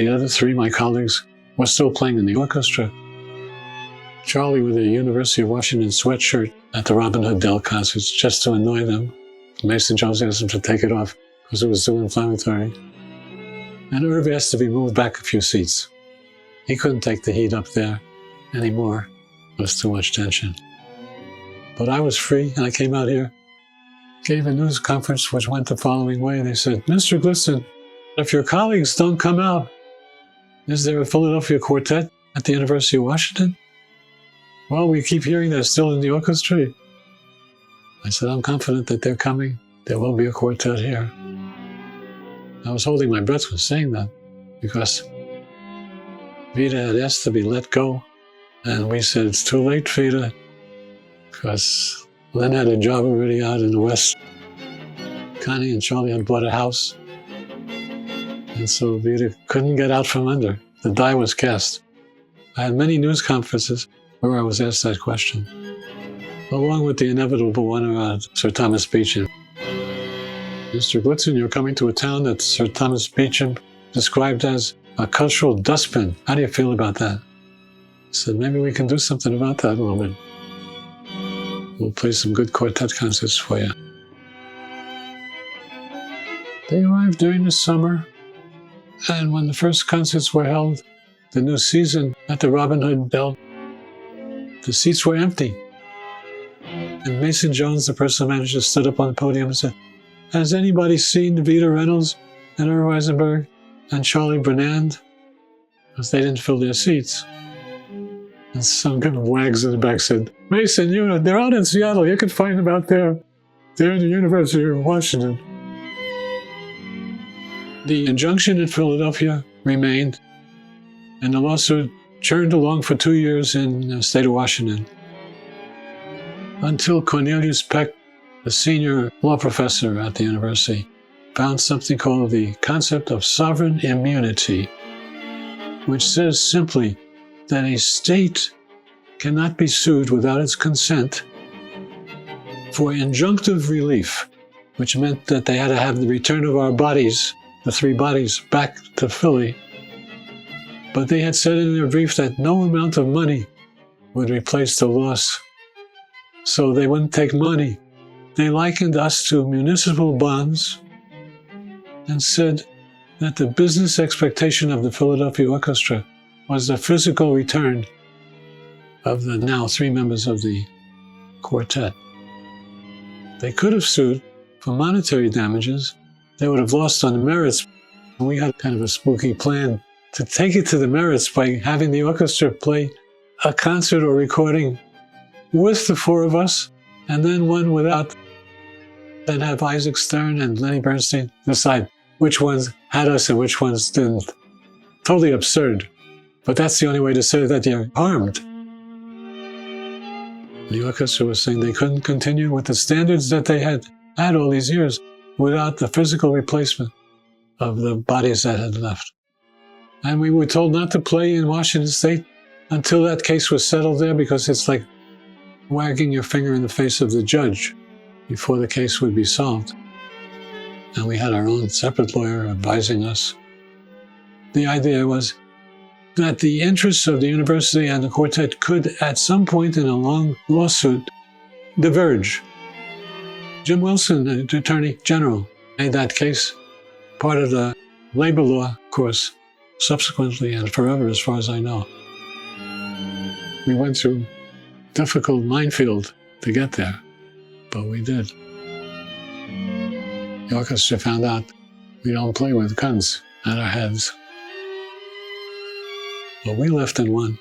the other three, my colleagues, were still playing in the orchestra. Charlie with a University of Washington sweatshirt at the Robin Hood Dell concerts just to annoy them. Mason Jones asked him to take it off because it was too inflammatory. And Irv asked to be moved back a few seats. He couldn't take the heat up there anymore. It was too much tension. But I was free, and I came out here, gave a news conference which went the following way. They said, Mr. Iglitzin, if your colleagues don't come out, is there a Philadelphia quartet at the University of Washington? Well, we keep hearing they're still in the orchestra. I said, I'm confident that they're coming. There will be a quartet here. I was holding my breath when saying that because Vida had asked to be let go. And we said, it's too late, Vida, because Len had a job already out in the West. Connie and Charlie had bought a house. And so Vida couldn't get out from under. The die was cast. I had many news conferences where I was asked that question, along with the inevitable one around Sir Thomas Beecham. Mr. Iglitzin, you're coming to a town that Sir Thomas Beecham described as a cultural dustbin. How do you feel about that? I said, maybe we can do something about that a little bit. We'll play some good quartet concerts for you. They arrived during the summer, and when the first concerts were held, the new season at the Robin Hood Dell, the seats were empty. And Mason Jones, the personal manager, stood up on the podium and said, has anybody seen Vida Reynolds and Irv Eisenberg and Charlie Bernand? Because they didn't fill their seats. And some kind of wags in the back said, Mason, they're out in Seattle. You can find them out there. They're in the University of Washington. The injunction in Philadelphia remained, and the lawsuit churned along for 2 years in the state of Washington, until Cornelius Peck, a senior law professor at the university, found something called the concept of sovereign immunity, which says simply that a state cannot be sued without its consent for injunctive relief, which meant that they had to have the return of our bodies, the 3 bodies, back to Philly. But they had said in their brief that no amount of money would replace the loss. So they wouldn't take money. They likened us to municipal bonds and said that the business expectation of the Philadelphia Orchestra was the physical return of the now 3 members of the quartet. They could have sued for monetary damages. They would have lost on the merits. We had kind of a spooky plan to take it to the merits by having the orchestra play a concert or recording with the 4 of us, and then one without, and have Isaac Stern and Lenny Bernstein decide which ones had us and which ones didn't. Totally absurd. But that's the only way to say that you're harmed. The orchestra was saying they couldn't continue with the standards that they had had all these years without the physical replacement of the bodies that had left. And we were told not to play in Washington State until that case was settled there, because it's like wagging your finger in the face of the judge before the case would be solved. And we had our own separate lawyer advising us. The idea was that the interests of the university and the quartet could, at some point in a long lawsuit, diverge. Jim Wilson, the Attorney General, made that case part of the labor law course subsequently and forever, as far as I know. We went through a difficult minefield to get there, but we did. The orchestra found out we don't play with guns at our heads. But we left and won.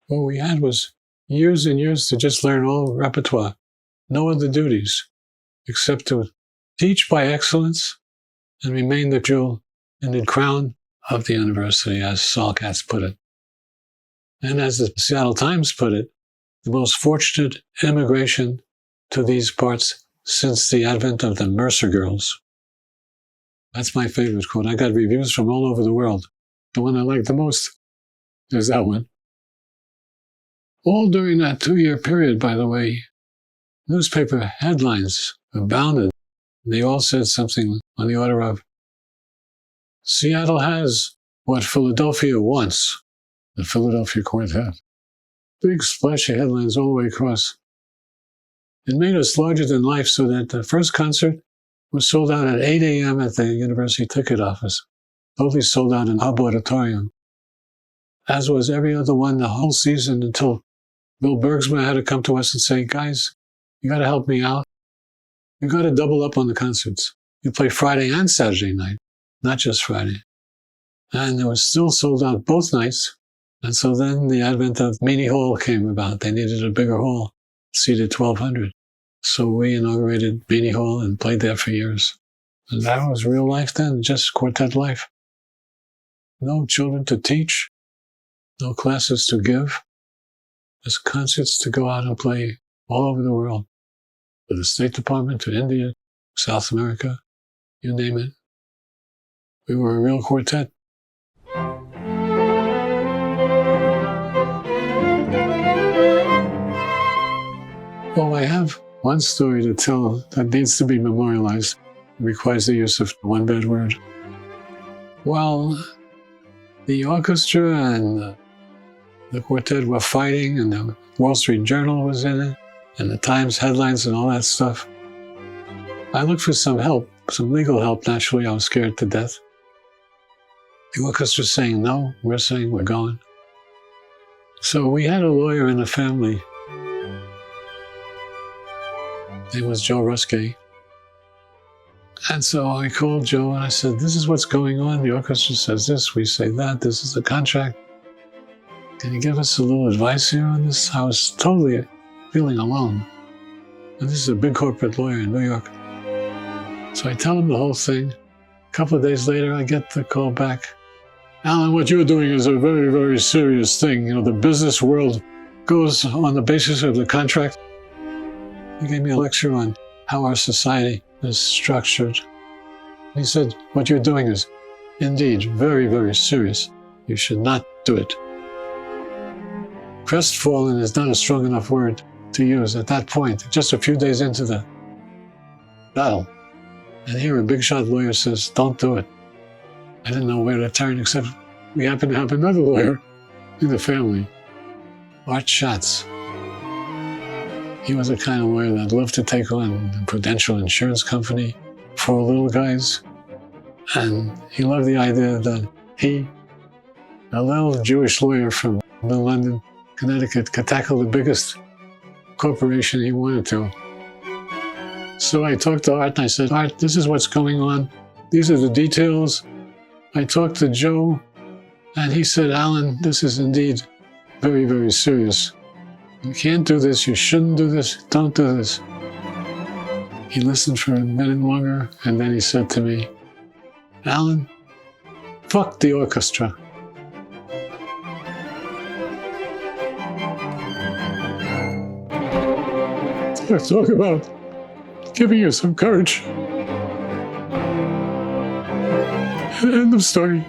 What we had was years and years to just learn all repertoire, no other duties, except to teach by excellence and remain the jewel in the crown of the university, as Saul Katz put it. And as the Seattle Times put it, the most fortunate immigration to these parts since the advent of the Mercer Girls. That's my favorite quote. I got reviews from all over the world. The one I like the most is that one. All during that 2-year period, by the way, newspaper headlines abounded. They all said something on the order of, Seattle has what Philadelphia wants, the Philadelphia Quartet. Big splashy headlines all the way across. It made us larger than life so that the first concert was sold out at 8 a.m. at the university ticket office. Totally sold out in Hub Auditorium. As was every other one the whole season until Bill Bergsma had to come to us and say, guys, you got to help me out. You got to double up on the concerts. You play Friday and Saturday night, not just Friday. And it was still sold out both nights. And so then the advent of Meany Hall came about. They needed a bigger hall, seated 1,200. So we inaugurated Meany Hall and played there for years. And that was real life then, just quartet life. No children to teach, no classes to give, just concerts to go out and play all over the world. To the State Department, to India, South America, you name it. We were a real quartet. Well, I have one story to tell that needs to be memorialized. It requires the use of one bad word. While the orchestra and the quartet were fighting, and the Wall Street Journal was in it, and the Times headlines and all that stuff, I looked for some help, some legal help. Naturally, I was scared to death. The orchestra's saying no, we're saying we're going. So we had a lawyer in the family. His name was Joe Ruskay. And so I called Joe and I said, this is what's going on. The orchestra says this, we say that, this is the contract. Can you give us a little advice here on this? I was totally feeling alone. And this is a big corporate lawyer in New York. So I tell him the whole thing. A couple of days later, I get the call back. Alan, what you're doing is a very, very serious thing. You know, the business world goes on the basis of the contract. He gave me a lecture on how our society is structured. He said, what you're doing is indeed very, very serious. You should not do it. Crestfallen is not a strong enough word to use at that point, just a few days into the battle. And here a big shot lawyer says, don't do it. I didn't know where to turn, except we happen to have another lawyer in the family, Art Schatz. He was the kind of lawyer that loved to take on the Prudential Insurance Company for little guys. And he loved the idea that he, a little Jewish lawyer from London, Connecticut, could tackle the biggest corporation he wanted to. So I talked to Art and I said, Art, this is what's going on. These are the details. I talked to Joe and he said, Alan, this is indeed very, very serious. You can't do this. You shouldn't do this. Don't do this. He listened for a minute longer and then he said to me, Alan, fuck the orchestra. Let's talk about giving you some courage. End of story.